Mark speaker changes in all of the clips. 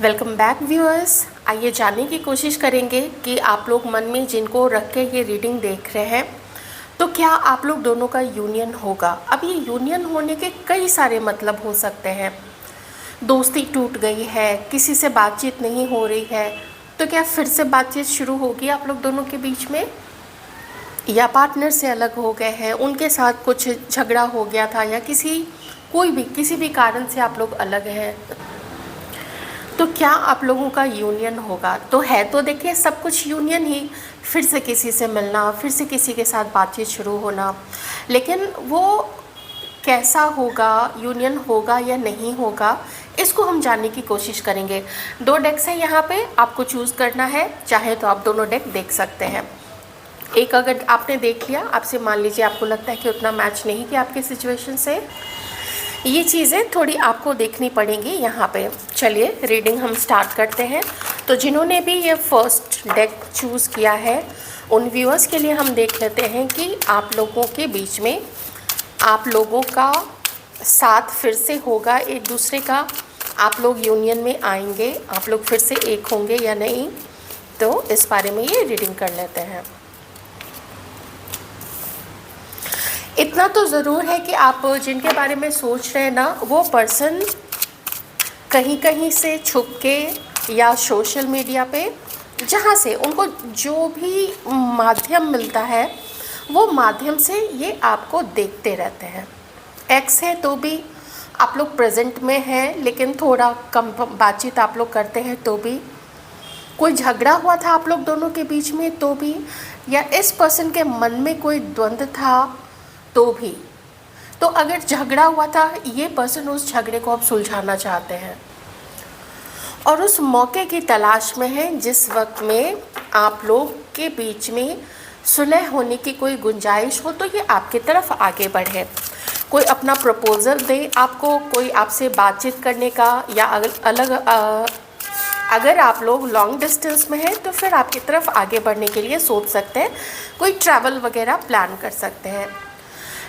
Speaker 1: Welcome back viewers. आइए जानने की कोशिश करेंगे कि आप लोग मन में जिनको रख के ये रीडिंग देख रहे हैं तो क्या आप लोग दोनों का यूनियन होगा। अब ये यूनियन होने के कई सारे मतलब हो सकते हैं। दोस्ती टूट गई है, किसी से बातचीत नहीं हो रही है, तो क्या फिर से बातचीत शुरू होगी आप लोग दोनों के बीच में, या पार्टनर से अलग हो गए हैं, उनके साथ कुछ झगड़ा हो गया था, या किसी भी कारण से आप लोग अलग हैं, तो क्या आप लोगों का यूनियन होगा। तो है तो देखिए सब कुछ यूनियन ही, फिर से किसी से मिलना, फिर से किसी के साथ बातचीत शुरू होना, लेकिन वो कैसा होगा, यूनियन होगा या नहीं होगा, इसको हम जानने की कोशिश करेंगे। 2 डेक्स है यहाँ पे, आपको चूज़ करना है, चाहे तो आप दोनों डेक देख सकते हैं। एक अगर आपने देख लिया, आपसे मान लीजिए आपको लगता है कि उतना मैच नहीं किया आपके सिचुएशन से, ये चीज़ें थोड़ी आपको देखनी पड़ेंगी यहाँ पे। चलिए रीडिंग हम स्टार्ट करते हैं। तो जिन्होंने भी ये फर्स्ट डेक चूज़ किया है उन व्यूअर्स के लिए हम देख लेते हैं कि आप लोगों के बीच में आप लोगों का साथ फिर से होगा एक दूसरे का, आप लोग यूनियन में आएंगे, आप लोग फिर से एक होंगे या नहीं, तो इस बारे में ये रीडिंग कर लेते हैं। इतना तो ज़रूर है कि आप जिनके बारे में सोच रहे हैं ना, वो पर्सन कहीं कहीं से छुप के या सोशल मीडिया पे, जहाँ से उनको जो भी माध्यम मिलता है वो माध्यम से ये आपको देखते रहते हैं। एक्स है तो भी आप लोग प्रेजेंट में हैं, लेकिन थोड़ा कम बातचीत आप लोग करते हैं तो भी, कोई झगड़ा हुआ था आप लोग दोनों के बीच में तो भी, या इस पर्सन के मन में कोई द्वंद्व था तो भी। तो अगर झगड़ा हुआ था, ये पर्सन उस झगड़े को अब सुलझाना चाहते हैं और उस मौके की तलाश में है जिस वक्त में आप लोग के बीच में सुलह होने की कोई गुंजाइश हो, तो ये आपकी तरफ आगे बढ़े, कोई अपना प्रपोज़ल दे आपको, कोई आपसे बातचीत करने का, या अगर आप लोग लॉन्ग डिस्टेंस में हैं तो फिर आपकी तरफ आगे बढ़ने के लिए सोच सकते हैं, कोई ट्रैवल वगैरह प्लान कर सकते हैं।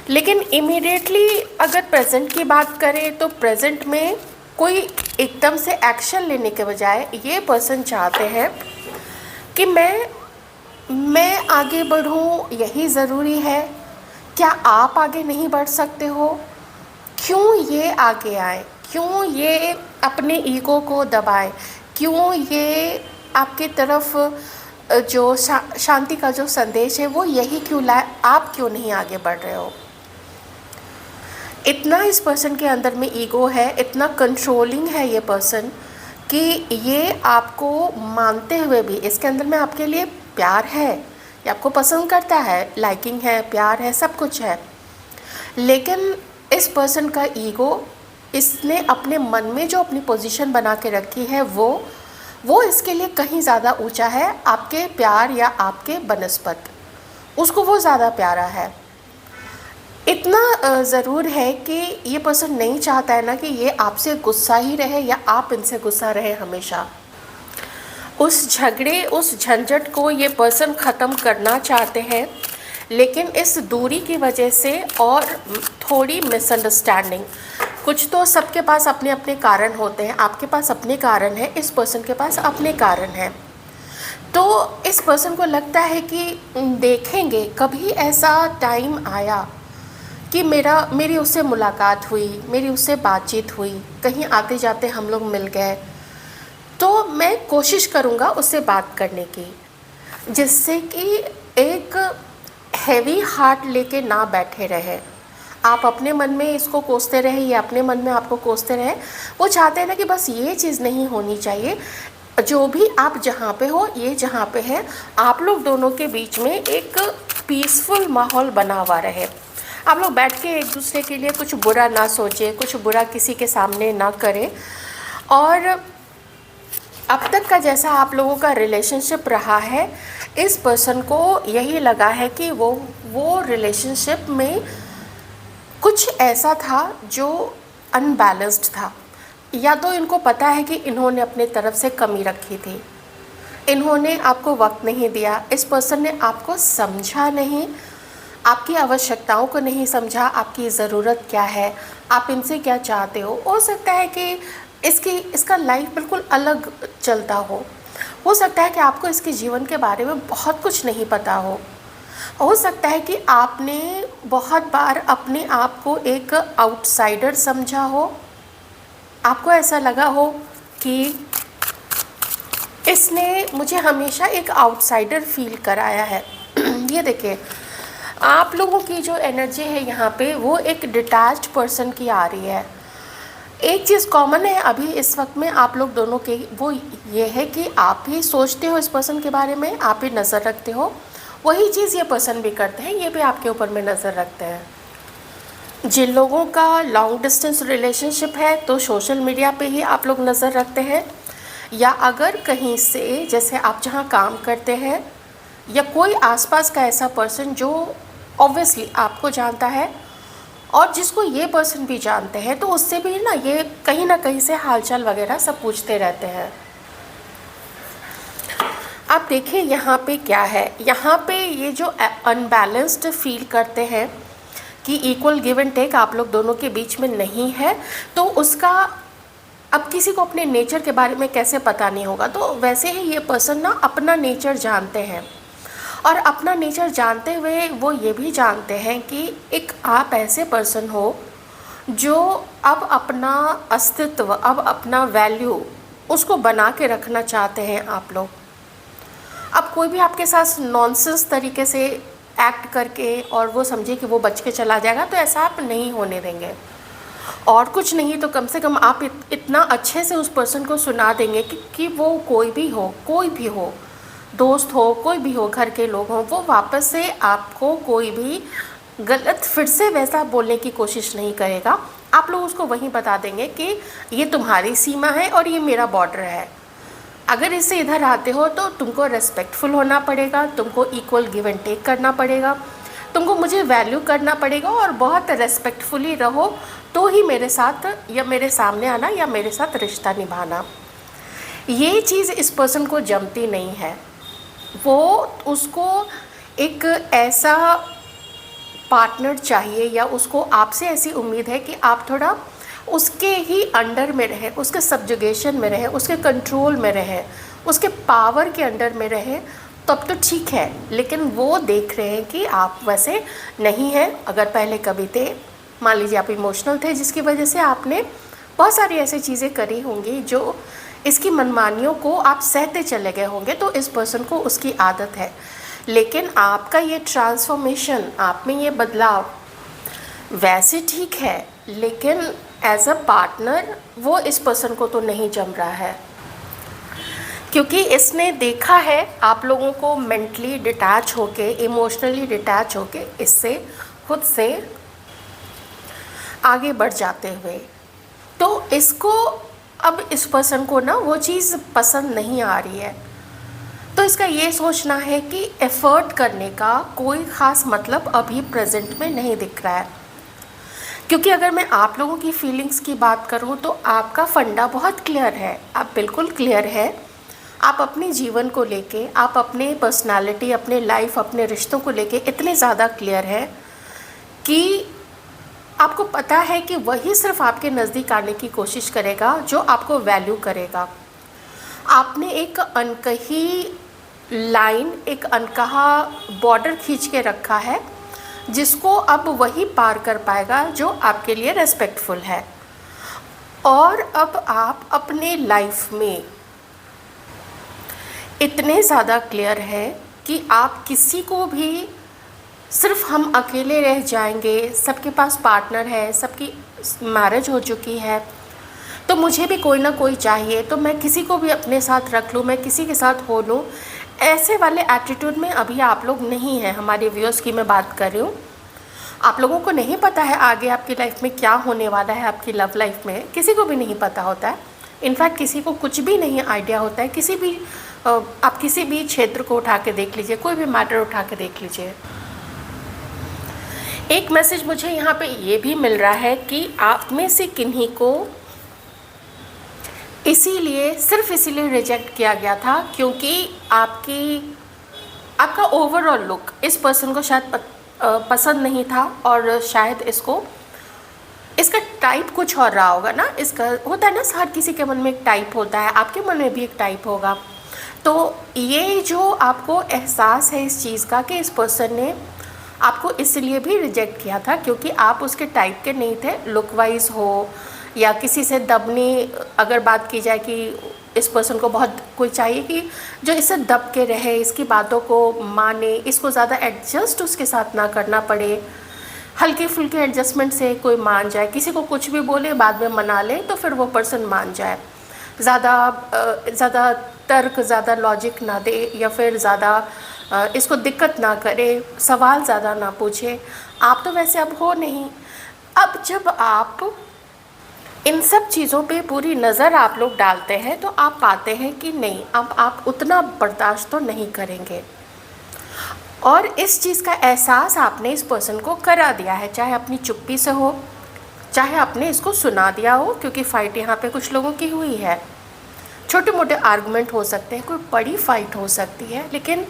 Speaker 1: लेकिन इमीडिएटली अगर प्रेजेंट की बात करें तो प्रेजेंट में कोई एकदम से एक्शन लेने के बजाय ये पर्सन चाहते हैं कि मैं आगे बढ़ूं, यही ज़रूरी है, क्या आप आगे नहीं बढ़ सकते हो, क्यों ये आगे आए, क्यों ये अपने ईगो को दबाए, क्यों ये आपकी तरफ जो शांति का जो संदेश है वो यही क्यों लाए, आप क्यों नहीं आगे बढ़ रहे हो। इतना इस पर्सन के अंदर में ईगो है, इतना कंट्रोलिंग है ये पर्सन कि ये आपको मानते हुए भी इसके अंदर में आपके लिए प्यार है, ये आपको पसंद करता है, लाइकिंग है, प्यार है, सब कुछ है, लेकिन इस पर्सन का ईगो, इसने अपने मन में जो अपनी पोजीशन बना के रखी है वो इसके लिए कहीं ज़्यादा ऊंचा है, आपके प्यार या आपके बनस्पत, उसको वो ज़्यादा प्यारा है। इतना ज़रूर है कि ये पर्सन नहीं चाहता है ना कि ये आपसे गुस्सा ही रहे या आप इनसे गुस्सा रहे हमेशा। उस झगड़े, उस झंझट को ये पर्सन ख़त्म करना चाहते हैं, लेकिन इस दूरी की वजह से और थोड़ी मिसअंडरस्टैंडिंग, कुछ तो सबके पास अपने अपने कारण होते हैं, आपके पास अपने कारण है, इस पर्सन के पास अपने कारण है। तो इस पर्सन को लगता है कि देखेंगे कभी ऐसा टाइम आया कि मेरी उससे मुलाकात हुई, मेरी उससे बातचीत हुई, कहीं आते जाते हम लोग मिल गए, तो मैं कोशिश करूँगा उससे बात करने की, जिससे कि एक हैवी हार्ट लेके ना बैठे रहे, आप अपने मन में इसको कोसते रहे, ये अपने मन में आपको कोसते रहे। वो चाहते हैं ना कि बस ये चीज़ नहीं होनी चाहिए, जो भी आप जहाँ पे हो, ये जहाँ पे है, आप लोग दोनों के बीच में एक पीसफुल माहौल बना हुआ रहे, आप लोग बैठ के एक दूसरे के लिए कुछ बुरा ना सोचें, कुछ बुरा किसी के सामने ना करें। और अब तक का जैसा आप लोगों का रिलेशनशिप रहा है, इस पर्सन को यही लगा है कि वो रिलेशनशिप में कुछ ऐसा था जो अनबैलेंस्ड था, या तो इनको पता है कि इन्होंने अपने तरफ से कमी रखी थी, इन्होंने आपको वक्त नहीं दिया, इस पर्सन ने आपको समझा नहीं, आपकी आवश्यकताओं को नहीं समझा, आपकी ज़रूरत क्या है, आप इनसे क्या चाहते हो सकता है कि इसका लाइफ बिल्कुल अलग चलता हो सकता है कि आपको इसके जीवन के बारे में बहुत कुछ नहीं पता हो सकता है कि आपने बहुत बार अपने आप को एक आउटसाइडर समझा हो, आपको ऐसा लगा हो कि इसने मुझे हमेशा एक आउटसाइडर फील कराया है। ये देखिए, आप लोगों की जो एनर्जी है यहाँ पे वो एक डिटैच्ड पर्सन की आ रही है। एक चीज़ कॉमन है अभी इस वक्त में आप लोग दोनों के, वो ये है कि आप ही सोचते हो इस पर्सन के बारे में, आप ही नज़र रखते हो, वही चीज़ ये पर्सन भी करते हैं, ये भी आपके ऊपर में नज़र रखते हैं। जिन लोगों का लॉन्ग डिस्टेंस रिलेशनशिप है तो सोशल मीडिया पे ही आप लोग नज़र रखते हैं, या अगर कहीं से, जैसे आप जहाँ काम करते हैं, या कोई आसपास का ऐसा पर्सन जो ऑब्वियसली आपको जानता है और जिसको ये पर्सन भी जानते हैं, तो उससे भी ना ये कहीं ना कहीं से हालचाल वगैरह सब पूछते रहते हैं। आप देखिए यहाँ पे क्या है, यहाँ पे ये जो अनबैलेंस्ड फील करते हैं कि इक्वल गिव एंड टेक आप लोग दोनों के बीच में नहीं है, तो उसका अब किसी को अपने नेचर के बारे में कैसे पता नहीं होगा। तो वैसे ही ये पर्सन ना अपना नेचर जानते हैं, और अपना नेचर जानते हुए वो ये भी जानते हैं कि एक आप ऐसे पर्सन हो जो अब अपना अस्तित्व, अब अपना वैल्यू उसको बना के रखना चाहते हैं आप लोग। अब कोई भी आपके साथ नॉनसेंस तरीके से एक्ट करके और वो समझे कि वो बच के चला जाएगा, तो ऐसा आप नहीं होने देंगे। और कुछ नहीं तो कम से कम आप इतना अच्छे से उस पर्सन को सुना देंगे कि वो कोई भी हो, दोस्त हो, कोई भी हो, घर के लोग हों, वो वापस से आपको कोई भी गलत फिर से वैसा बोलने की कोशिश नहीं करेगा। आप लोग उसको वहीं बता देंगे कि ये तुम्हारी सीमा है और ये मेरा बॉर्डर है। अगर इससे इधर आते हो तो तुमको रेस्पेक्टफुल होना पड़ेगा, तुमको इक्वल गिव एंड टेक करना पड़ेगा, तुमको मुझे वैल्यू करना पड़ेगा और बहुत रेस्पेक्टफुली रहो, तो ही मेरे साथ या मेरे सामने आना या मेरे साथ रिश्ता निभाना। ये चीज़ इस पर्सन को जमती नहीं है। वो उसको एक ऐसा पार्टनर चाहिए, या उसको आपसे ऐसी उम्मीद है कि आप थोड़ा उसके ही अंडर में रहें, उसके सब्जुगेशन में रहें, उसके कंट्रोल में रहें, उसके पावर के अंडर में रहें, तब तो ठीक है। लेकिन वो देख रहे हैं कि आप वैसे नहीं हैं। अगर पहले कभी थे, मान लीजिए आप इमोशनल थे, जिसकी वजह से आपने बहुत सारी ऐसी चीज़ें करी होंगी जो इसकी मनमानियों को आप सहते चले गए होंगे, तो इस पर्सन को उसकी आदत है। लेकिन आपका ये ट्रांसफॉर्मेशन, आप में ये बदलाव वैसे ठीक है, लेकिन एज अ पार्टनर वो इस पर्सन को तो नहीं जम रहा है, क्योंकि इसने देखा है आप लोगों को मेंटली डिटैच होके, इमोशनली डिटैच होके इससे खुद से आगे बढ़ जाते हुए। तो इसको अब इस पर्सन को ना वो चीज़ पसंद नहीं आ रही है, तो इसका ये सोचना है कि एफ़र्ट करने का कोई ख़ास मतलब अभी प्रेजेंट में नहीं दिख रहा है। क्योंकि अगर मैं आप लोगों की फीलिंग्स की बात करूं तो आपका फंडा बहुत क्लियर है, आप बिल्कुल क्लियर है। आप अपने जीवन को लेके, आप अपने पर्सनालिटी, अपने लाइफ, अपने रिश्तों को लेके इतने ज़्यादा क्लियर है कि आपको पता है कि वही सिर्फ आपके नज़दीक आने की कोशिश करेगा जो आपको वैल्यू करेगा। आपने एक अनकही लाइन, एक अनकहा बॉर्डर खींच के रखा है, जिसको अब वही पार कर पाएगा जो आपके लिए रेस्पेक्टफुल है। और अब आप अपने लाइफ में इतने ज़्यादा क्लियर है कि आप किसी को भी, सिर्फ हम अकेले रह जाएंगे, सबके पास पार्टनर है, सबकी मैरिज हो चुकी है, तो मुझे भी कोई ना कोई चाहिए, तो मैं किसी को भी अपने साथ रख लूँ, मैं किसी के साथ हो लूँ, ऐसे वाले एटीट्यूड में अभी आप लोग नहीं हैं। हमारे व्यूअर्स की मैं बात कर रही हूँ। आप लोगों को नहीं पता है आगे आपकी लाइफ में क्या होने वाला है, आपकी लव लाइफ में किसी को भी नहीं पता होता है। इनफैक्ट किसी को कुछ भी नहीं आइडिया होता है। किसी भी आप किसी भी क्षेत्र को उठा के देख लीजिए, कोई भी मैटर उठा के देख लीजिए। एक मैसेज मुझे यहाँ पे ये भी मिल रहा है कि आप में से किन्हीं को सिर्फ इसीलिए रिजेक्ट किया गया था क्योंकि आपका ओवरऑल लुक इस पर्सन को शायद पसंद नहीं था, और शायद इसको इसका टाइप कुछ और रहा होगा ना, इसका होता है ना, हर किसी के मन में एक टाइप होता है, आपके मन में भी एक टाइप होगा। तो ये जो आपको एहसास है इस चीज़ का कि इस पर्सन ने आपको इसलिए भी रिजेक्ट किया था क्योंकि आप उसके टाइप के नहीं थे, लुक वाइज हो या किसी से दबने, अगर बात की जाए कि इस पर्सन को बहुत कोई चाहिए कि जो इससे दब के रहे, इसकी बातों को माने, इसको ज़्यादा एडजस्ट उसके साथ ना करना पड़े, हल्के फुल्के एडजस्टमेंट से कोई मान जाए, किसी को कुछ भी बोले बाद में मना ले तो फिर वो पर्सन मान जाए, ज़्यादा तर्क, ज़्यादा लॉजिक ना दे या फिर ज़्यादा इसको दिक्कत ना करे, सवाल ज़्यादा ना पूछे। आप तो वैसे अब हो नहीं। अब जब आप इन सब चीज़ों पे पूरी नज़र आप लोग डालते हैं तो आप पाते हैं कि नहीं, अब आप उतना बर्दाश्त तो नहीं करेंगे। और इस चीज़ का एहसास आपने इस पर्सन को करा दिया है, चाहे अपनी चुप्पी से हो, चाहे आपने इसको सुना दिया हो, क्योंकि फ़ाइट यहाँ पे कुछ लोगों की हुई है। छोटे मोटे आर्गुमेंट हो सकते हैं, कोई बड़ी फाइट हो सकती है, लेकिन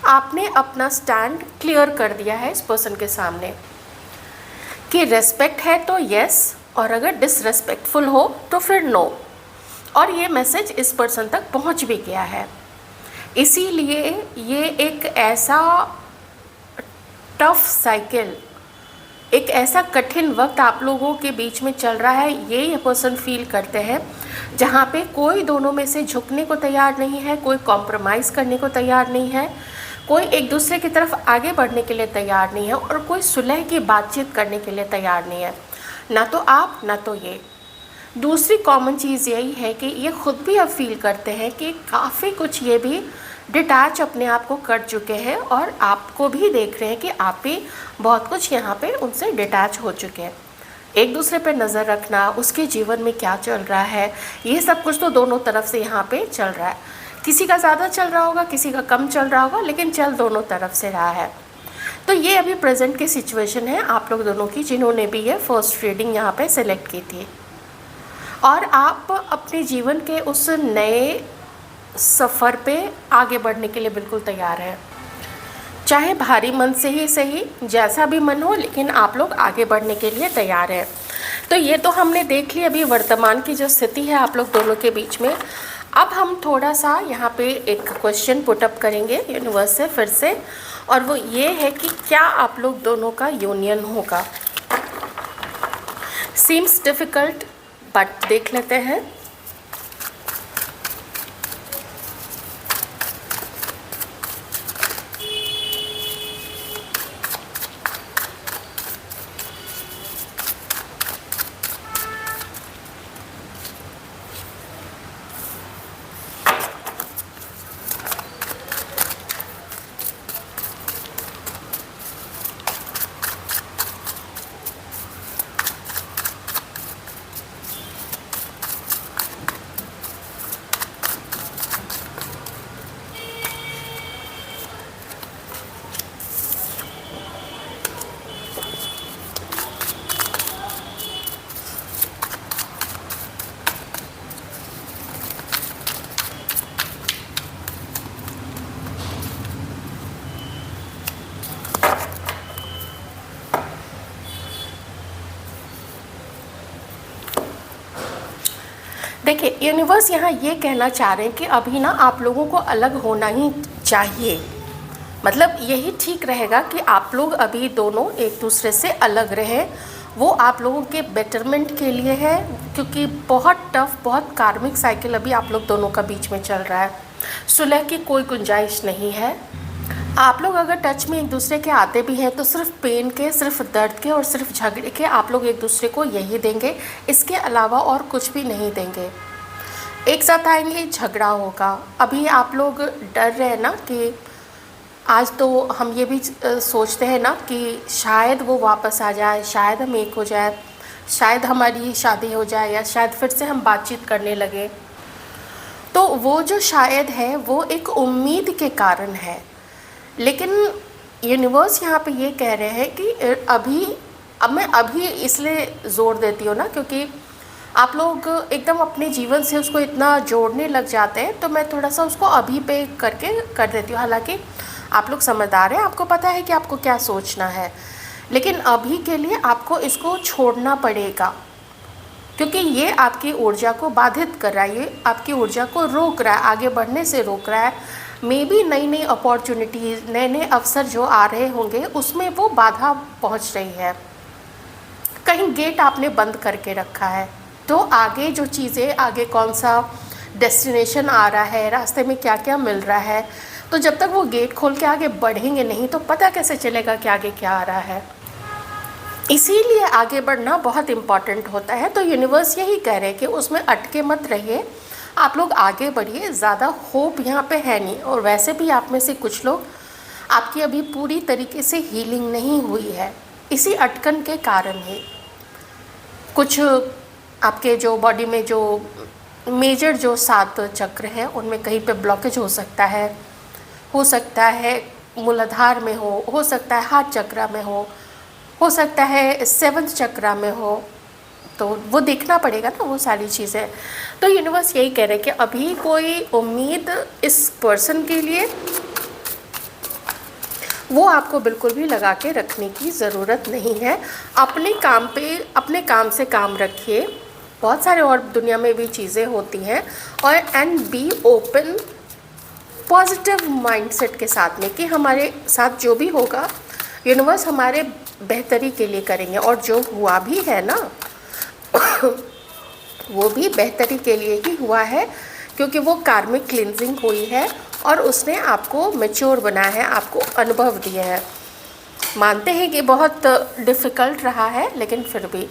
Speaker 1: आपने अपना स्टैंड क्लियर कर दिया है इस पर्सन के सामने कि रेस्पेक्ट है तो यस, और अगर डिसरेस्पेक्टफुल हो तो फिर नो। और ये मैसेज इस पर्सन तक पहुंच भी गया है। इसीलिए ये एक ऐसा टफ साइकिल, एक ऐसा कठिन वक्त आप लोगों के बीच में चल रहा है, ये पर्सन फील करते हैं, जहाँ पे कोई दोनों में से झुकने को तैयार नहीं है, कोई कॉम्प्रोमाइज़ करने को तैयार नहीं है, कोई एक दूसरे की तरफ आगे बढ़ने के लिए तैयार नहीं है, और कोई सुलह की बातचीत करने के लिए तैयार नहीं है, ना तो आप ना तो ये। दूसरी कॉमन चीज़ यही है कि ये खुद भी अब फील करते हैं कि काफ़ी कुछ ये भी डिटैच अपने आप को कर चुके हैं, और आपको भी देख रहे हैं कि आप भी बहुत कुछ यहाँ पे उनसे डिटैच हो चुके हैं। एक दूसरे पे नज़र रखना, उसके जीवन में क्या चल रहा है, ये सब कुछ तो दोनों तरफ से यहाँ पे चल रहा है। किसी का ज़्यादा चल रहा होगा, किसी का कम चल रहा होगा, लेकिन चल दोनों तरफ से रहा है। तो ये अभी प्रेजेंट की सिचुएशन है आप लोग दोनों की, जिन्होंने भी ये फर्स्ट रीडिंग यहाँ पे सेलेक्ट की थी। और आप अपने जीवन के उस नए सफ़र पे आगे बढ़ने के लिए बिल्कुल तैयार हैं, चाहे भारी मन से ही सही, जैसा भी मन हो, लेकिन आप लोग आगे बढ़ने के लिए तैयार हैं। तो ये तो हमने देख ली अभी वर्तमान की जो स्थिति है आप लोग दोनों के बीच में। अब हम थोड़ा सा यहाँ पे एक क्वेश्चन पुटअप करेंगे यूनिवर्स से फिर से, और वो ये है कि क्या आप लोग दोनों का यूनियन होगा। सीम्स डिफ़िकल्ट, बट देख लेते हैं। देखिए, यूनिवर्स यहाँ ये कहना चाह रहे हैं कि अभी ना आप लोगों को अलग होना ही चाहिए। मतलब यही ठीक रहेगा कि आप लोग अभी दोनों एक दूसरे से अलग रहें। वो आप लोगों के बेटरमेंट के लिए है, क्योंकि बहुत टफ, बहुत कार्मिक साइकिल अभी आप लोग दोनों का बीच में चल रहा है। सुलह की कोई गुंजाइश नहीं है। आप लोग अगर टच में एक दूसरे के आते भी हैं तो सिर्फ पेन के, सिर्फ दर्द के और सिर्फ झगड़े के आप लोग एक दूसरे को यही देंगे, इसके अलावा और कुछ भी नहीं देंगे। एक साथ आएंगे, झगड़ा होगा। अभी आप लोग डर रहे हैं ना कि आज तो हम ये भी सोचते हैं ना कि शायद वो वापस आ जाए, शायद हम एक हो जाए, शायद हमारी शादी हो जाए, या शायद फिर से हम बातचीत करने लगे। तो वो जो शायद है वो एक उम्मीद के कारण है। लेकिन यूनिवर्स यहाँ पे ये कह रहे हैं कि अब मैं अभी इसलिए ज़ोर देती हूँ ना, क्योंकि आप लोग एकदम अपने जीवन से उसको इतना जोड़ने लग जाते हैं, तो मैं थोड़ा सा उसको अभी पे करके कर देती हूँ। हालांकि आप लोग समझदार हैं, आपको पता है कि आपको क्या सोचना है, लेकिन अभी के लिए आपको इसको छोड़ना पड़ेगा, क्योंकि ये आपकी ऊर्जा को बाधित कर रहा है, ये आपकी ऊर्जा को रोक रहा है, आगे बढ़ने से रोक रहा है। मे बी नई नई अपॉर्चुनिटीज़, नए नए अवसर जो आ रहे होंगे उसमें वो बाधा पहुंच रही है। कहीं गेट आपने बंद करके रखा है, तो आगे जो चीज़ें, आगे कौन सा डेस्टिनेशन आ रहा है, रास्ते में क्या क्या मिल रहा है, तो जब तक वो गेट खोल के आगे बढ़ेंगे नहीं तो पता कैसे चलेगा कि आगे क्या आ रहा है। इसीलिए आगे बढ़ना बहुत इम्पॉर्टेंट होता है। तो यूनिवर्स यही कह रहे हैं कि उसमें अटके मत रहिए, आप लोग आगे बढ़िए। ज़्यादा होप यहाँ पे है नहीं, और वैसे भी आप में से कुछ लोग, आपकी अभी पूरी तरीके से हीलिंग नहीं हुई है, इसी अटकन के कारण ही। कुछ आपके जो बॉडी में जो मेजर जो 7 चक्र हैं उनमें कहीं पे ब्लॉकेज हो सकता है मूलाधार में हो सकता है हार्ट चक्र में हो सकता है 7th चक्र में हो, तो वो देखना पड़ेगा ना वो सारी चीज़ें। तो यूनिवर्स यही कह रहे हैं कि अभी कोई उम्मीद इस पर्सन के लिए वो आपको बिल्कुल भी लगा के रखने की ज़रूरत नहीं है। अपने काम पे, अपने काम से काम रखिए। बहुत सारे और दुनिया में भी चीज़ें होती हैं, और and be open, positive mindset के साथ में कि हमारे साथ जो भी होगा यूनिवर्स हमारे बेहतरी के लिए करेंगे, और जो हुआ भी है ना वो भी बेहतरी के लिए ही हुआ है, क्योंकि वो कार्मिक क्लींजिंग हुई है और उसने आपको मैच्योर बनाया है, आपको अनुभव दिया है। मानते हैं कि बहुत डिफ़िकल्ट रहा है, लेकिन फिर भी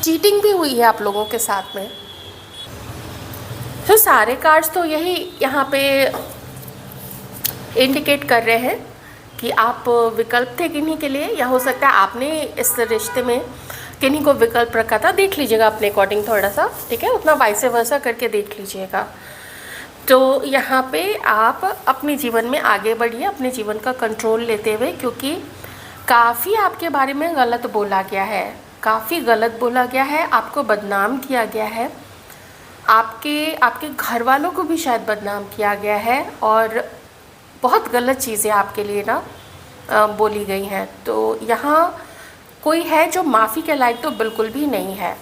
Speaker 1: चीटिंग भी हुई है आप लोगों के साथ में। तो सारे कार्ड्स तो यही यहाँ पे इंडिकेट कर रहे हैं कि आप विकल्प थे किन्हीं के लिए, या हो सकता है आपने इस रिश्ते में किन्हीं को विकल्प रखा था। देख लीजिएगा अपने अकॉर्डिंग थोड़ा सा, ठीक है, उतना वाइसे वर्सा करके देख लीजिएगा। तो यहाँ पे आप अपने जीवन में आगे बढ़िए, अपने जीवन का कंट्रोल लेते हुए, क्योंकि काफ़ी आपके बारे में गलत बोला गया है, काफ़ी गलत बोला गया है, आपको बदनाम किया गया है, आपके घर वालों को भी शायद बदनाम किया गया है, और बहुत गलत चीज़ें आपके लिए ना बोली गई हैं। तो यहाँ कोई है जो माफ़ी के लायक तो बिल्कुल भी नहीं है।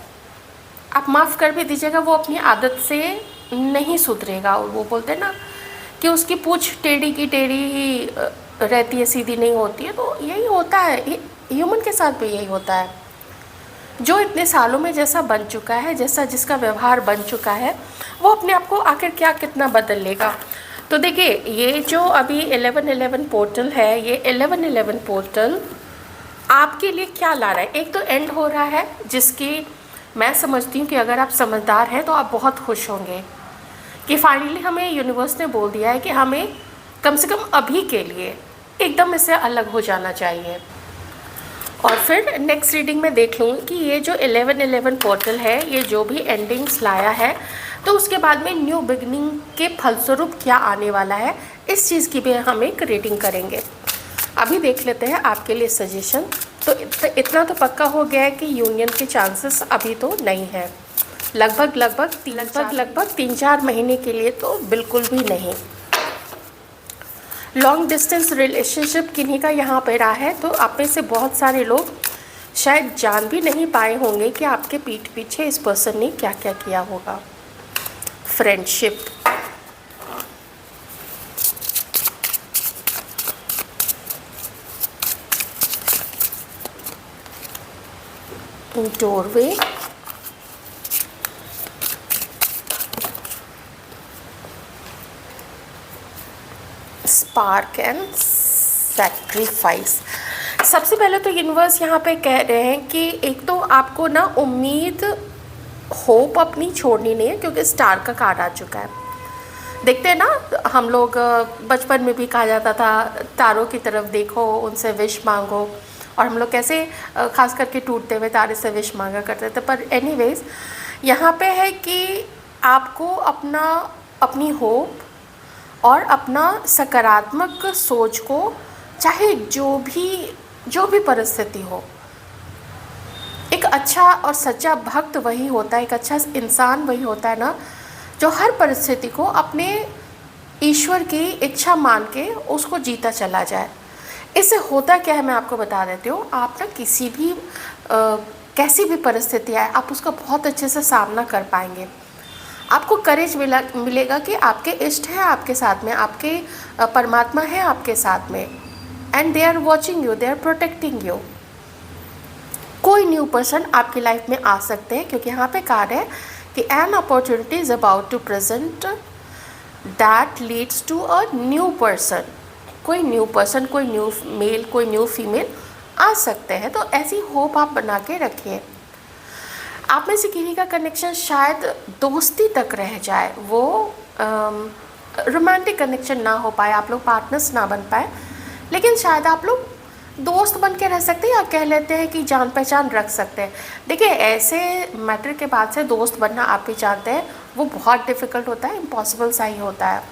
Speaker 1: आप माफ़ कर भी दीजिएगा, वो अपनी आदत से नहीं सुधरेगा। और वो बोलते हैं ना कि उसकी पूँछ टेढ़ी की टेढ़ी ही रहती है, सीधी नहीं होती है। तो यही होता है, ह्यूमन के साथ भी यही होता है। जो इतने सालों में जैसा बन चुका है, जैसा जिसका व्यवहार बन चुका है, वो अपने आप को आखिर क्या कितना बदल लेगा। तो देखिए, ये जो अभी 1111 पोर्टल है, ये 1111 पोर्टल आपके लिए क्या ला रहा है। एक तो एंड हो रहा है, जिसकी मैं समझती हूँ कि अगर आप समझदार हैं तो आप बहुत खुश होंगे कि फाइनली हमें यूनिवर्स ने बोल दिया है कि हमें कम से कम अभी के लिए एकदम इससे अलग हो जाना चाहिए। और फिर नेक्स्ट रीडिंग में देख लूँगी कि ये जो 1111 पोर्टल है, ये जो भी एंडिंग्स लाया है, तो उसके बाद में न्यू बिगनिंग के फलस्वरूप क्या आने वाला है, इस चीज़ की भी हम एक रीडिंग करेंगे। अभी देख लेते हैं आपके लिए सजेशन। तो इतना तो पक्का हो गया है कि यूनियन के चांसेस अभी तो नहीं है, लगभग 3-4 महीने के लिए तो बिल्कुल भी नहीं। लॉन्ग डिस्टेंस रिलेशनशिप किन्हीं का यहाँ पे रहा है, तो आप में से बहुत सारे लोग शायद जान भी नहीं पाए होंगे कि आपके पीठ पीछे इस पर्सन ने क्या क्या किया होगा। Friendship, doorway, spark and sacrifice. सबसे पहले तो यूनिवर्स यहाँ पे कह रहे हैं कि एक तो आपको ना उम्मीद, होप अपनी छोड़नी नहीं है, क्योंकि स्टार का कार्ड आ चुका है। देखते हैं ना, हम लोग बचपन में भी कहा जाता था तारों की तरफ देखो, उनसे विश मांगो, और हम लोग कैसे खास करके टूटते हुए तारे से विश मांगा करते थे। पर एनीवेज यहाँ पे है कि आपको अपनी होप और अपना सकारात्मक सोच को, चाहे जो भी परिस्थिति हो, एक अच्छा और सच्चा भक्त वही होता है, एक अच्छा इंसान वही होता है ना, जो हर परिस्थिति को अपने ईश्वर की इच्छा मान के उसको जीता चला जाए। इससे होता क्या है मैं आपको बता देती हूँ। आप ना किसी भी कैसी भी परिस्थिति आए आप उसका बहुत अच्छे से सामना कर पाएंगे। आपको करेज मिलेगा कि आपके इष्ट हैं आपके साथ में, आपके परमात्मा है आपके साथ में, and they are watching you, they are protecting you. कोई न्यू पर्सन आपकी लाइफ में आ सकते हैं, क्योंकि यहाँ पे कार्ड है कि an opportunity is about to present that leads to a new person. कोई न्यू पर्सन, कोई न्यू मेल, कोई न्यू फीमेल आ सकते हैं। तो ऐसी होप आप बना के रखिए। आप में से किसी का कनेक्शन शायद दोस्ती तक रह जाए, वो रोमांटिक कनेक्शन ना हो पाए, आप लोग पार्टनर्स ना बन पाए, लेकिन शायद आप लोग दोस्त बन के रह सकते हैं, या कह लेते हैं कि जान पहचान रख सकते हैं। देखिए, ऐसे मैटर के बाद से दोस्त बनना आप भी जानते हैं वो बहुत डिफ़िकल्ट होता है, इम्पॉसिबल सा ही होता है,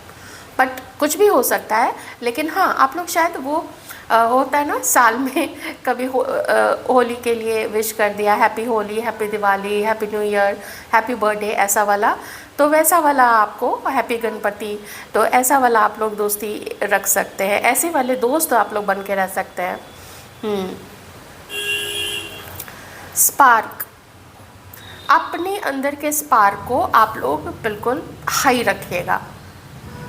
Speaker 1: बट कुछ भी हो सकता है। लेकिन हाँ, आप लोग शायद वो होता है ना, साल में कभी होली के लिए विश कर दिया, happy Holi, happy Diwali, happy new year, happy birthday, ऐसा वाला, तो वैसा वाला आपको हैप्पी गणपति, तो ऐसा वाला आप लोग दोस्ती रख सकते हैं। ऐसे वाले दोस्त आप लोग बन के रह सकते हैं। स्पार्क, अपने अंदर के स्पार्क को आप लोग बिल्कुल हाई रखिएगा।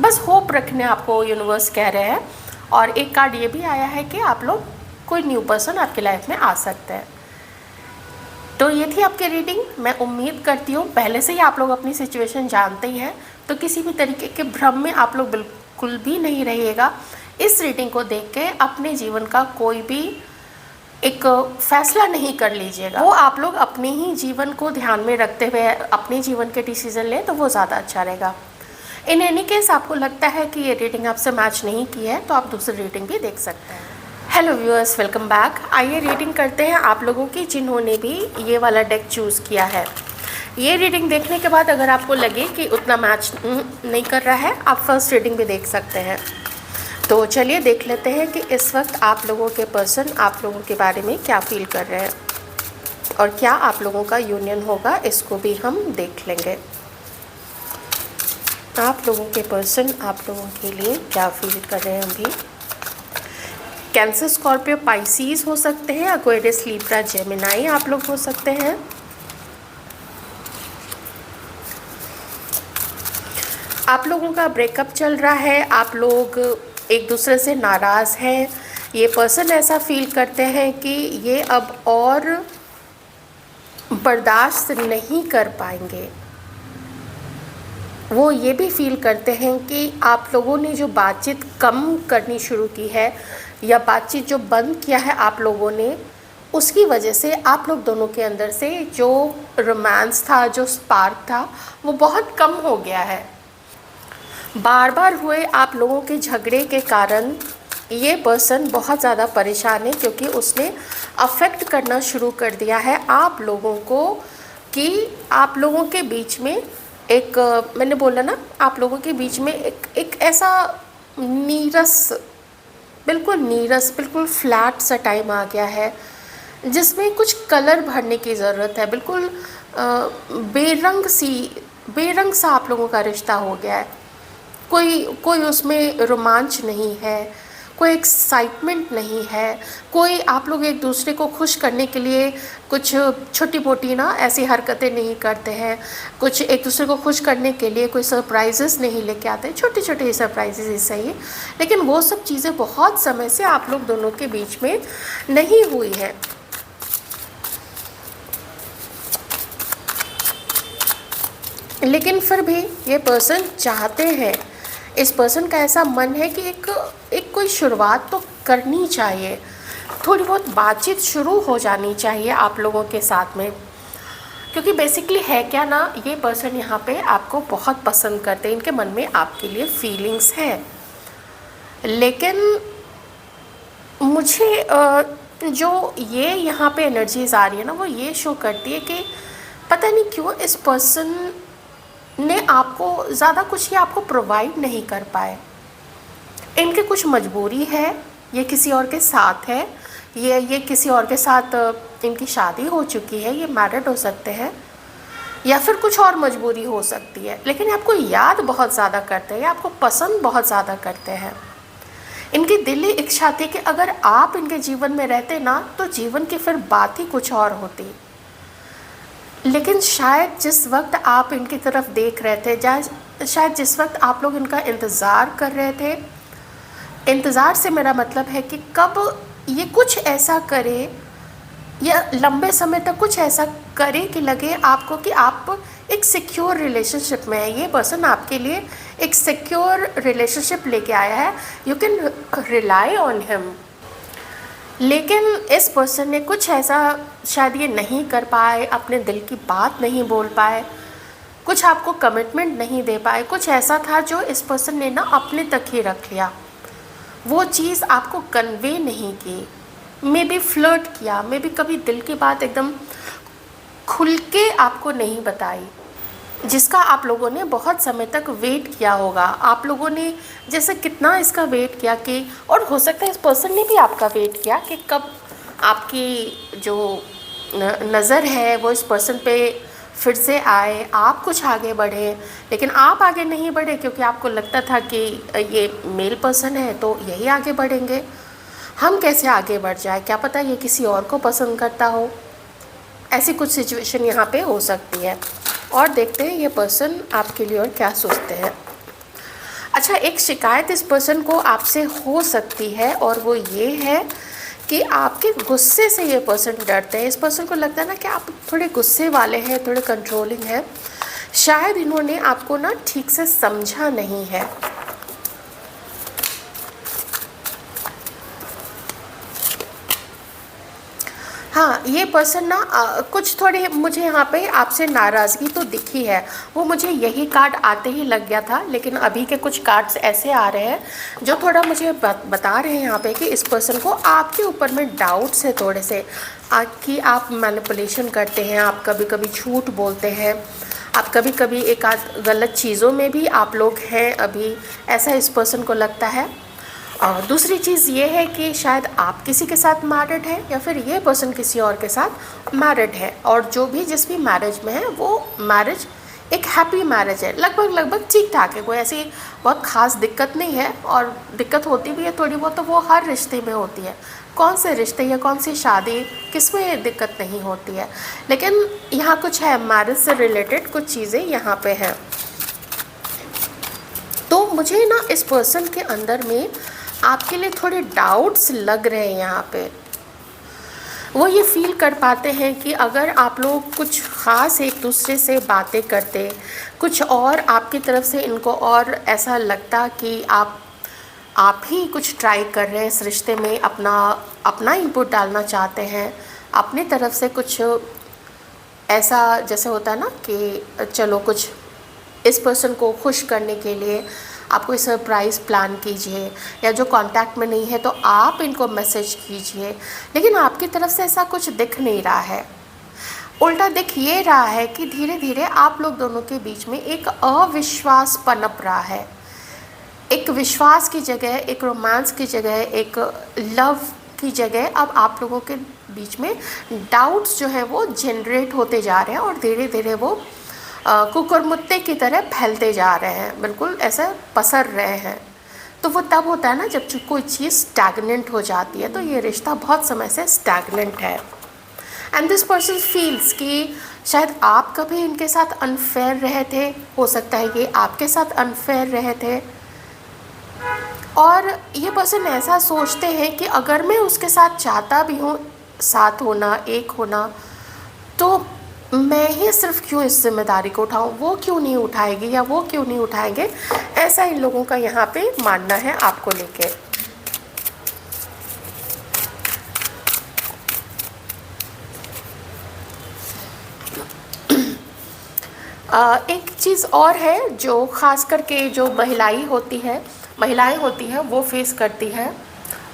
Speaker 1: बस होप रखने आपको यूनिवर्स कह रहे हैं। और एक कार्ड ये भी आया है कि आप लोग कोई न्यू पर्सन आपकी लाइफ में आ सकते हैं। तो ये थी आपकी रीडिंग। मैं उम्मीद करती हूँ पहले से ही आप लोग अपनी सिचुएशन जानते ही हैं, तो किसी भी तरीके के भ्रम में आप लोग बिल्कुल भी नहीं रहिएगा। इस रीडिंग को देख के अपने जीवन का कोई भी एक फैसला नहीं कर लीजिएगा। वो आप लोग अपने ही जीवन को ध्यान में रखते हुए अपने जीवन के डिसीजन लें तो वो ज़्यादा अच्छा रहेगा। इन एनी केस आपको लगता है कि ये रीडिंग आपसे मैच नहीं की है तो आप दूसरी रीडिंग भी देख सकते हैं। Hello viewers, welcome back. आइए रीडिंग करते हैं आप लोगों की जिन्होंने भी ये वाला डेक चूज़ किया है। ये रीडिंग देखने के बाद अगर आपको लगे कि उतना मैच नहीं कर रहा है, आप फर्स्ट रीडिंग भी देख सकते हैं। तो चलिए देख लेते हैं कि इस वक्त आप लोगों के पर्सन आप लोगों के बारे में क्या फील कर रहे हैं और क्या आप लोगों का यूनियन होगा, इसको भी हम देख लेंगे। आप लोगों के पर्सन आप लोगों के लिए क्या फील कर रहे हैं अभी। कैंसर, स्कॉर्पियो, पाइसीज हो सकते हैं, एक्वेरियस, लिब्रा, जेमिनाई आप लोग हो सकते हैं। आप लोगों का ब्रेकअप चल रहा है, आप लोग एक दूसरे से नाराज़ हैं। ये पर्सन ऐसा फील करते हैं कि ये अब और बर्दाश्त नहीं कर पाएंगे। वो ये भी फील करते हैं कि आप लोगों ने जो बातचीत कम करनी शुरू की है या बातचीत जो बंद किया है आप लोगों ने, उसकी वजह से आप लोग दोनों के अंदर से जो रोमांस था, जो स्पार्क था, वो बहुत कम हो गया है। बार बार हुए आप लोगों के झगड़े के कारण ये पर्सन बहुत ज़्यादा परेशान है, क्योंकि उसने अफेक्ट करना शुरू कर दिया है आप लोगों को कि आप लोगों के बीच में एक, मैंने बोला ना, आप लोगों के बीच में एक ऐसा नीरस, बिल्कुल फ्लैट सा टाइम आ गया है जिसमें कुछ कलर भरने की ज़रूरत है। बिल्कुल बेरंग सा आप लोगों का रिश्ता हो गया है। कोई उसमें रोमांच नहीं है, कोई एक्साइटमेंट नहीं है, कोई आप लोग एक दूसरे को खुश करने के लिए कुछ छोटी मोटी ना ऐसी हरकतें नहीं करते हैं। कुछ एक दूसरे को खुश करने के लिए कोई सरप्राइजेस नहीं लेके आते, छोटे छोटे सरप्राइजेस ही सही, लेकिन वो सब चीज़ें बहुत समय से आप लोग दोनों के बीच में नहीं हुई है। लेकिन फिर भी ये पर्सन चाहते हैं, इस पर्सन का ऐसा मन है कि एक कोई शुरुआत तो करनी चाहिए, थोड़ी बहुत बातचीत शुरू हो जानी चाहिए आप लोगों के साथ में। क्योंकि बेसिकली है क्या ना, ये पर्सन यहाँ पे आपको बहुत पसंद करते हैं, इनके मन में आपके लिए फीलिंग्स हैं। लेकिन मुझे जो ये यहाँ पे एनर्जीज आ रही है ना, वो ये शो करती है कि पता नहीं क्यों इस पर्सन ने आपको ज़्यादा कुछ ही आपको प्रोवाइड नहीं कर पाए। इनके कुछ मजबूरी है, ये किसी और के साथ है, ये किसी और के साथ इनकी शादी हो चुकी है, ये मैरिड हो सकते हैं, या फिर कुछ और मजबूरी हो सकती है, लेकिन ये आपको याद बहुत ज़्यादा करते हैं, आपको पसंद बहुत ज़्यादा करते हैं। इनकी दिली इच्छा थी कि अगर आप इनके जीवन में रहते ना तो जीवन की फिर बात ही कुछ और होती। लेकिन शायद जिस वक्त आप इनकी तरफ देख रहे थे, शायद जिस वक्त आप लोग इनका इंतज़ार कर रहे थे, इंतज़ार से मेरा मतलब है कि कब ये कुछ ऐसा करे या लंबे समय तक कुछ ऐसा करे कि लगे आपको कि आप एक सिक्योर रिलेशनशिप में है। ये पर्सन आपके लिए एक सिक्योर रिलेशनशिप लेके आया है, you can rely on him. लेकिन इस पर्सन ने कुछ ऐसा शायद ये नहीं कर पाए, अपने दिल की बात नहीं बोल पाए, कुछ आपको कमिटमेंट नहीं दे पाए, कुछ ऐसा था जो इस पर्सन ने ना अपने तक ही रख लिया, वो चीज़ आपको कन्वे नहीं की, मे बी फ्लर्ट किया, मे बी कभी दिल की बात एकदम खुल के आपको नहीं बताई, जिसका आप लोगों ने बहुत समय तक वेट किया होगा। आप लोगों ने जैसे कितना इसका वेट किया कि, और हो सकता है इस पर्सन ने भी आपका वेट किया कि कब आपकी जो नज़र है वो इस पर्सन पे फिर से आए, आप कुछ आगे बढ़े। लेकिन आप आगे नहीं बढ़े क्योंकि आपको लगता था कि ये मेल पर्सन है तो यही आगे बढ़ेंगे, हम कैसे आगे बढ़ जाए, क्या पता ये किसी और को पसंद करता हो। ऐसी कुछ सिचुएशन यहाँ पे हो सकती है। और देखते हैं ये पर्सन आपके लिए और क्या सोचते हैं। अच्छा, एक शिकायत इस पर्सन को आपसे हो सकती है और वो ये है कि आपके गुस्से से ये पर्सन डरते हैं। इस पर्सन को लगता है ना कि आप थोड़े गुस्से वाले हैं, थोड़े कंट्रोलिंग हैं। शायद इन्होंने आपको ना ठीक से समझा नहीं है। हाँ, ये पर्सन ना कुछ थोड़े मुझे यहाँ पे आपसे नाराज़गी तो दिखी है, वो मुझे यही कार्ड आते ही लग गया था। लेकिन अभी के कुछ कार्ड्स ऐसे आ रहे हैं जो थोड़ा मुझे बता रहे हैं यहाँ पे कि इस पर्सन को आपके ऊपर में डाउट्स है थोड़े से, कि आप मैनिपुलेशन करते हैं, आप कभी कभी झूठ बोलते हैं, आप कभी कभी एक आध गलत चीज़ों में भी आप लोग हैं अभी, ऐसा इस पर्सन को लगता है। और दूसरी चीज़ ये है कि शायद आप किसी के साथ मैरिड हैं या फिर ये पर्सन किसी और के साथ मैरिड है, और जो भी जिस भी मैरिज में है वो मैरिज एक हैप्पी मैरिज है, लगभग ठीक ठाक है, कोई ऐसी बहुत ख़ास दिक्कत नहीं है। और दिक्कत होती भी है थोड़ी बहुत तो वो हर रिश्ते में होती है, कौन से रिश्ते या कौन सी शादी किसमें दिक्कत नहीं होती है। लेकिन यहाँ कुछ है, मैरिज से रिलेटेड कुछ चीज़ें यहाँ पे हैं। तो मुझे ना इस पर्सन के अंदर में आपके लिए थोड़े डाउट्स लग रहे हैं यहाँ पे। वो ये फील कर पाते हैं कि अगर आप लोग कुछ ख़ास एक दूसरे से बातें करते, कुछ और आपकी तरफ से इनको और ऐसा लगता कि आप ही कुछ ट्राई कर रहे हैं इस रिश्ते में, अपना इनपुट डालना चाहते हैं, अपनी तरफ से कुछ ऐसा जैसे होता है ना कि चलो कुछ इस पर्सन को खुश करने के लिए आप कोई सरप्राइज़ प्लान कीजिए, या जो कांटेक्ट में नहीं है तो आप इनको मैसेज कीजिए। लेकिन आपकी तरफ से ऐसा कुछ दिख नहीं रहा है, उल्टा दिख ये रहा है कि धीरे धीरे आप लोग दोनों के बीच में एक अविश्वास पनप रहा है। एक विश्वास की जगह, एक रोमांस की जगह, एक लव की जगह अब आप लोगों के बीच में डाउट्स जो हैं वो जनरेट होते जा रहे हैं और धीरे धीरे वो कुकुरमुत्ते की तरह फैलते जा रहे हैं, बिल्कुल ऐसे पसर रहे हैं। तो वो तब होता है ना जब कोई चीज़ स्टैगनेंट हो जाती है, तो ये रिश्ता बहुत समय से स्टैगनेंट है। एंड दिस पर्सन फील्स कि शायद आप कभी इनके साथ अनफेयर रहे थे, हो सकता है ये आपके साथ अनफेयर रहे थे, और ये पर्सन ऐसा सोचते हैं कि अगर मैं उसके साथ चाहता भी हूँ साथ होना, एक होना, तो मैं ही सिर्फ क्यों इस जिम्मेदारी को उठाऊं, वो क्यों नहीं उठाएगी या वो क्यों नहीं उठाएंगे, ऐसा इन लोगों का यहाँ पे मानना है आपको लेके। एक चीज़ और है जो ख़ास करके जो महिलाएं होती हैं वो फेस करती हैं,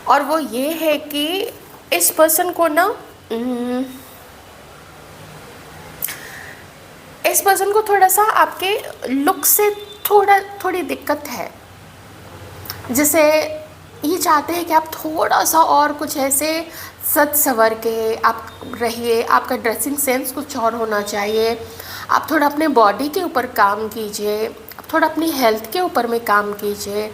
Speaker 1: और वो ये है कि इस पर्सन को ना इस पर्सन को थोड़ा सा आपके लुक से थोड़ी दिक्कत है। जैसे ये चाहते हैं कि आप थोड़ा सा और कुछ ऐसे सज संवर के आप रहिए, आपका ड्रेसिंग सेंस कुछ और होना चाहिए, आप थोड़ा अपने बॉडी के ऊपर काम कीजिए, थोड़ा अपनी हेल्थ के ऊपर में काम कीजिए,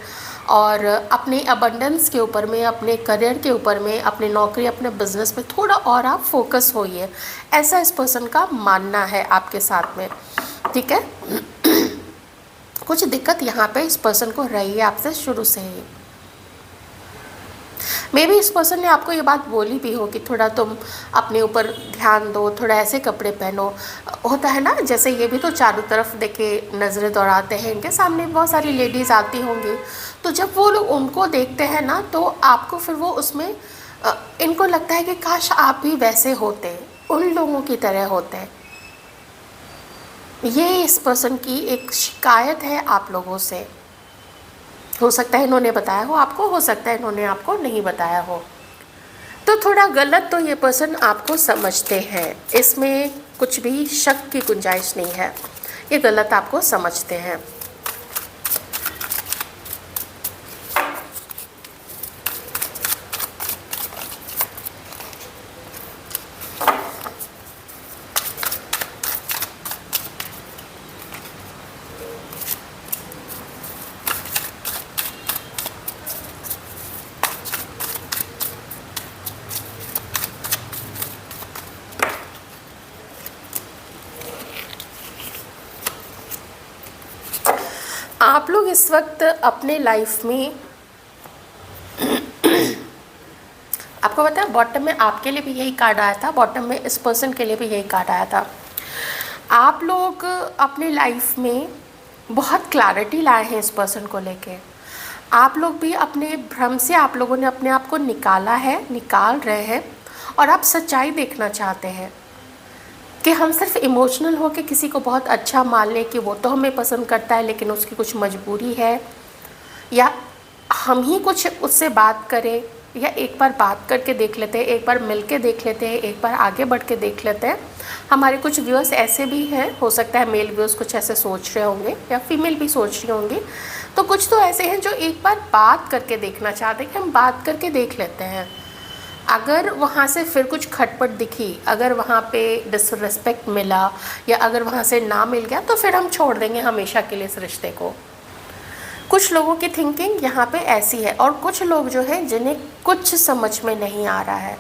Speaker 1: और अपने अबंडेंस के ऊपर में, अपने करियर के ऊपर में, अपनी नौकरी, अपने बिजनेस में थोड़ा और आप फोकस होइए। ऐसा इस पर्सन का मानना है आपके साथ में, ठीक है। कुछ दिक्कत यहाँ पे इस पर्सन को रही है आपसे शुरू से ही। मे बी इस पर्सन ने आपको ये बात बोली भी हो कि थोड़ा तुम अपने ऊपर ध्यान दो, थोड़ा ऐसे कपड़े पहनो। होता है ना, जैसे ये भी तो चारों तरफ देखे नज़रें दौड़ाते हैं, इनके सामने बहुत सारी लेडीज़ आती होंगी, तो जब वो लोग उनको देखते हैं ना, तो आपको फिर वो उसमें इनको लगता है कि काश आप भी वैसे होते, उन लोगों की तरह होते। ये इस पर्सन की एक शिकायत है आप लोगों से। हो सकता है इन्होंने बताया हो आपको, हो सकता है इन्होंने आपको नहीं बताया हो। तो थोड़ा गलत तो ये पर्सन आपको समझते हैं, इसमें कुछ भी शक की गुंजाइश नहीं है, ये गलत आपको समझते हैं। आप लोग इस वक्त अपने लाइफ में आपको पता है बॉटम में आपके लिए भी यही कार्ड आया था, बॉटम में इस पर्सन के लिए भी यही कार्ड आया था। आप लोग अपनी लाइफ में बहुत क्लैरिटी लाए हैं इस पर्सन को लेके। आप लोग भी अपने भ्रम से आप लोगों ने अपने आप को निकाला है, निकाल रहे हैं, और आप सच्चाई देखना चाहते हैं कि हम सिर्फ इमोशनल हो के किसी को बहुत अच्छा मान लें कि वो तो हमें पसंद करता है लेकिन उसकी कुछ मजबूरी है, या हम ही कुछ उससे बात करें, या एक बार बात करके देख लेते हैं, एक बार मिल के देख लेते हैं, एक बार आगे बढ़ के देख लेते हैं। हमारे कुछ व्यूअर्स ऐसे भी हैं, हो सकता है मेल व्यूअर्स कुछ ऐसे सोच रहे होंगे या फीमेल भी सोच रही होंगी, तो कुछ तो ऐसे हैं जो एक बार बात करके देखना चाहते हैं कि हम बात करके देख लेते हैं। अगर वहाँ से फिर कुछ खटपट दिखी, अगर वहाँ पे डिसरिस्पेक्ट मिला, या अगर वहाँ से ना मिल गया, तो फिर हम छोड़ देंगे हमेशा के लिए इस रिश्ते को। कुछ लोगों की थिंकिंग यहाँ पे ऐसी है, और कुछ लोग जो हैं जिन्हें कुछ समझ में नहीं आ रहा है,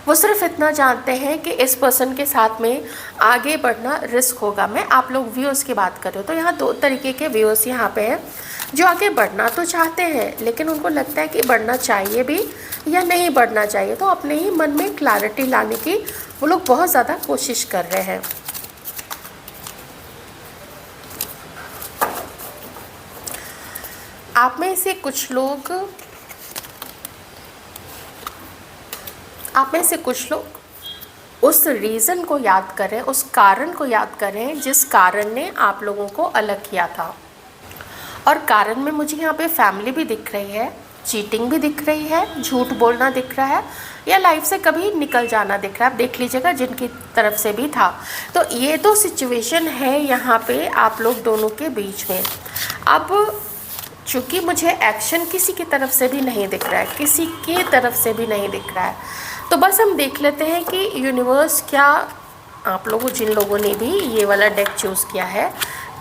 Speaker 1: वो सिर्फ इतना जानते हैं कि इस पर्सन के साथ में आगे बढ़ना रिस्क होगा। मैं आप लोग व्यूअर्स की बात कर रहे हो, तो यहाँ दो तरीके के व्यूअर्स यहाँ पे हैं जो आगे बढ़ना तो चाहते हैं, लेकिन उनको लगता है कि बढ़ना चाहिए भी या नहीं बढ़ना चाहिए। तो अपने ही मन में क्लैरिटी लाने की वो लोग बहुत ज़्यादा कोशिश कर रहे हैं। आप में से कुछ लोग उस रीज़न को याद करें, उस कारण को याद करें जिस कारण ने आप लोगों को अलग किया था। और कारण में मुझे यहाँ पे फैमिली भी दिख रही है, चीटिंग भी दिख रही है, झूठ बोलना दिख रहा है, या लाइफ से कभी निकल जाना दिख रहा है। आप देख लीजिएगा जिनकी तरफ से भी था। तो ये तो सिचुएशन है यहाँ पे आप लोग दोनों के बीच में। अब चूँकि मुझे एक्शन किसी की तरफ से भी नहीं दिख रहा है, किसी की तरफ से भी नहीं दिख रहा है, तो बस हम देख लेते हैं कि यूनिवर्स क्या, आप लोगों जिन लोगों ने भी ये वाला डेक चूज़ किया है,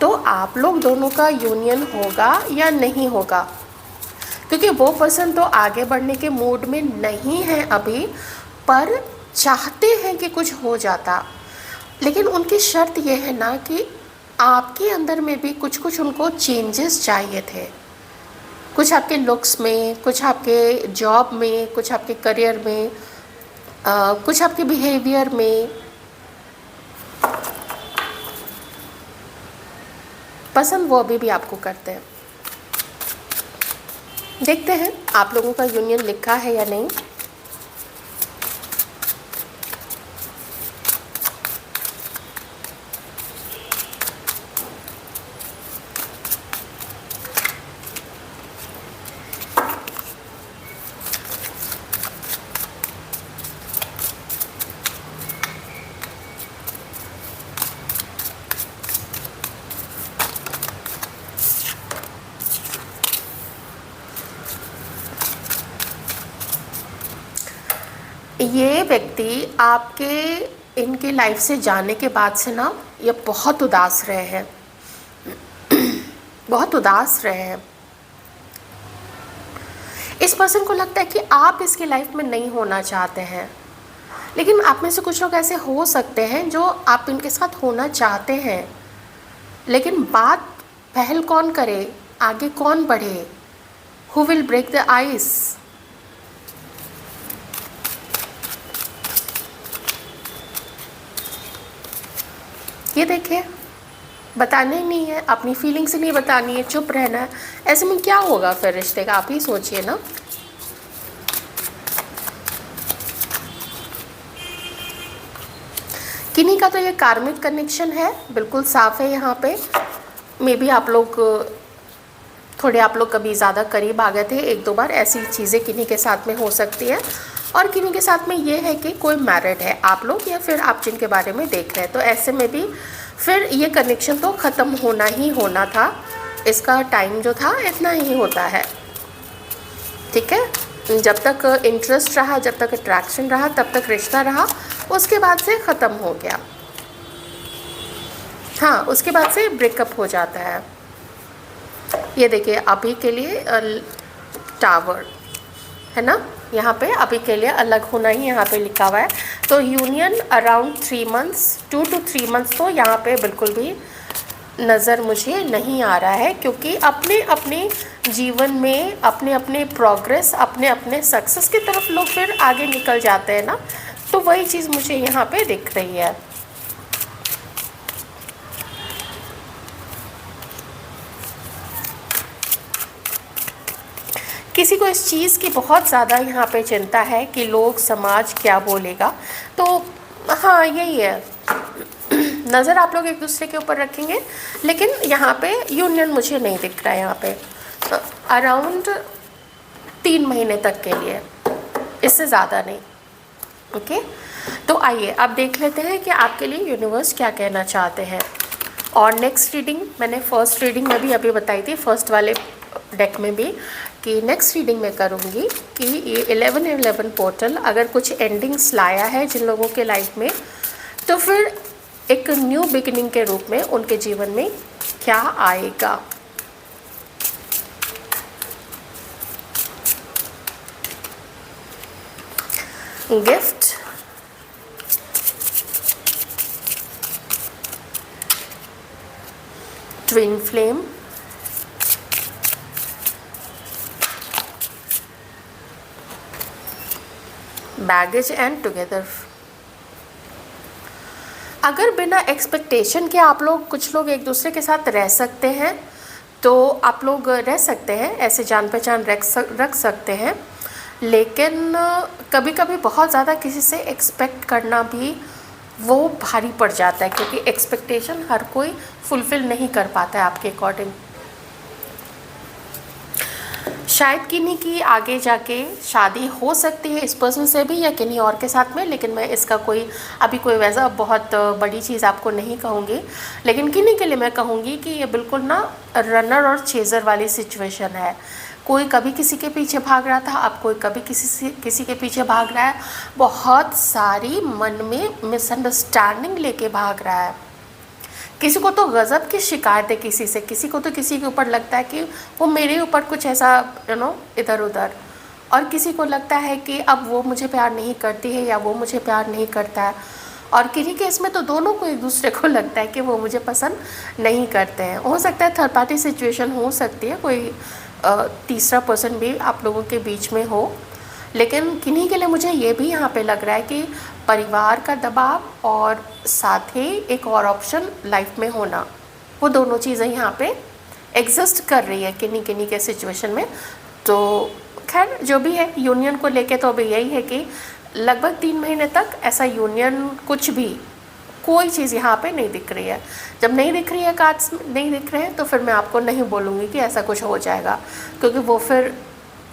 Speaker 1: तो आप लोग दोनों का यूनियन होगा या नहीं होगा। क्योंकि वो पर्सन तो आगे बढ़ने के मूड में नहीं है अभी, पर चाहते हैं कि कुछ हो जाता, लेकिन उनकी शर्त ये है ना कि आपके अंदर में भी कुछ कुछ उनको चेंजेस चाहिए थे। कुछ आपके लुक्स में, कुछ आपके जॉब में, कुछ आपके करियर में, कुछ आपके बिहेवियर में। पसंद वो अभी भी आपको करते हैं। देखते हैं आप लोगों का यूनियन लिखा है या नहीं। ये व्यक्ति आपके इनके लाइफ से जाने के बाद से ना ये बहुत उदास रहे हैं, बहुत उदास रहे हैं। इस पर्सन को लगता है कि आप इसकी लाइफ में नहीं होना चाहते हैं, लेकिन आप में से कुछ लोग ऐसे हो सकते हैं जो आप इनके साथ होना चाहते हैं, लेकिन बात पहल कौन करे, आगे कौन बढ़े, who will break the ice. ये देखिए, बताना ही नहीं है, अपनी फीलिंग्स नहीं बतानी है, चुप रहना है। ऐसे में क्या होगा फिर रिश्ते का, आप ही सोचिए ना। किन्हीं का तो ये कार्मिक कनेक्शन है, बिल्कुल साफ है यहाँ पे। मे बी आप लोग कभी ज़्यादा करीब आ गए थे, एक दो बार ऐसी चीज़ें किन्हीं के साथ में हो सकती है। और किन्हीं के साथ में ये है कि कोई मैरिड है आप लोग, या फिर आप जिनके बारे में देख रहे हैं, तो ऐसे में भी फिर ये कनेक्शन तो ख़त्म होना ही होना था। इसका टाइम जो था इतना ही होता है, ठीक है। जब तक इंटरेस्ट रहा, जब तक अट्रैक्शन रहा, तब तक रिश्ता रहा, उसके बाद से ख़त्म हो गया। हाँ, उसके बाद से ब्रेकअप हो जाता है। ये देखिए, अभी के लिए टावर है ना, यहाँ पे अभी के लिए अलग होना ही यहाँ पे लिखा हुआ है। तो union around 3 months, 2 to 3 months तो यहाँ पे बिल्कुल भी नज़र मुझे नहीं आ रहा है, क्योंकि अपने अपने जीवन में अपने अपने प्रोग्रेस, अपने अपने सक्सेस की तरफ लोग फिर आगे निकल जाते हैं ना, तो वही चीज़ मुझे यहाँ पे दिख रही है। किसी को इस चीज़ की बहुत ज़्यादा यहाँ पे चिंता है कि लोग, समाज क्या बोलेगा। तो हाँ, यही है, नज़र आप लोग एक दूसरे के ऊपर रखेंगे, लेकिन यहाँ पे यूनियन मुझे नहीं दिख रहा है यहाँ पे। अराउंड 3 महीने तक के लिए, इससे ज़्यादा नहीं। ओके, तो आइए अब देख लेते हैं कि आपके लिए यूनिवर्स क्या कहना चाहते हैं। और नेक्स्ट रीडिंग मैंने फर्स्ट रीडिंग में भी अभी बताई थी, फर्स्ट वाले डेक में भी, कि नेक्स्ट रीडिंग में करूँगी कि ये 1111 पोर्टल अगर कुछ एंडिंग्स लाया है जिन लोगों के लाइफ में, तो फिर एक न्यू बिगिनिंग के रूप में उनके जीवन में क्या आएगा। Gift, twin flame, baggage and together. अगर बिना एक्सपेक्टेशन के आप लोग, कुछ लोग एक दूसरे के साथ रह सकते हैं, तो आप लोग रह सकते हैं, ऐसे जान पहचान रख सकते हैं। लेकिन कभी कभी बहुत ज़्यादा किसी से एक्सपेक्ट करना भी वो भारी पड़ जाता है, क्योंकि एक्सपेक्टेशन हर कोई फुलफ़िल नहीं कर पाता है आपके अकॉर्डिंग। शायद किन्हीं की आगे जाके शादी हो सकती है इस पर्सन से भी, या किन्हीं और के साथ में, लेकिन मैं इसका अभी कोई वैसा बहुत बड़ी चीज़ आपको नहीं कहूँगी। लेकिन किन्हीं के लिए मैं कहूँगी कि ये बिल्कुल ना रनर और चेज़र वाली सिचुएशन है। कोई कभी किसी के पीछे भाग रहा था, अब कोई कभी किसी के पीछे भाग रहा है। बहुत सारी मन में मिसअंडरस्टैंडिंग लेके भाग रहा है। किसी को तो गज़ब की शिकायत है किसी से, किसी को तो किसी के ऊपर लगता है कि वो मेरे ऊपर कुछ ऐसा इधर उधर, और किसी को लगता है कि अब वो मुझे प्यार नहीं करती है या वो मुझे प्यार नहीं करता है। और किन्हीं केस में तो दोनों को एक दूसरे को लगता है कि वो मुझे पसंद नहीं करते हैं। हो सकता है थर्ड पार्टी सिचुएशन हो सकती है, कोई तीसरा पर्सन भी आप लोगों के बीच में हो। लेकिन किन्हीं के लिए मुझे ये भी यहाँ पे लग रहा है कि परिवार का दबाव और साथ ही एक और ऑप्शन लाइफ में होना, वो दोनों चीज़ें यहाँ पे एग्जिस्ट कर रही है किन्हीं के सिचुएशन में। तो खैर जो भी है, यूनियन को लेके तो अभी यही है कि लगभग 3 महीने तक ऐसा यूनियन, कुछ भी कोई चीज़ यहाँ पे नहीं दिख रही है। जब नहीं दिख रही है, कार्ड्स नहीं दिख रहे हैं, तो फिर मैं आपको नहीं बोलूँगी कि ऐसा कुछ हो जाएगा, क्योंकि वो फिर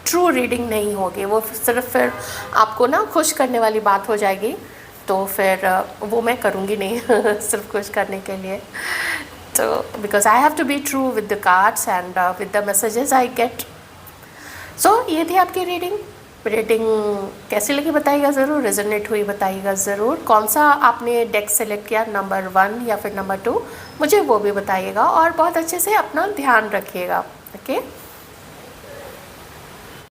Speaker 1: ट्रू रीडिंग नहीं होगी, वो सिर्फ फिर आपको ना खुश करने वाली बात हो जाएगी। तो फिर वो मैं करूँगी नहीं सिर्फ खुश करने के लिए। तो because I have to be true with the cards and with the messages I get. So ये थी आपकी रीडिंग। रीडिंग कैसी लगी बताइएगा ज़रूर, रेजोनेट हुई बताइएगा ज़रूर। कौन सा आपने डेक सेलेक्ट किया, नंबर 1 या फिर नंबर 2, मुझे वो भी बताइएगा। और बहुत अच्छे से अपना ध्यान रखिएगा। ओके।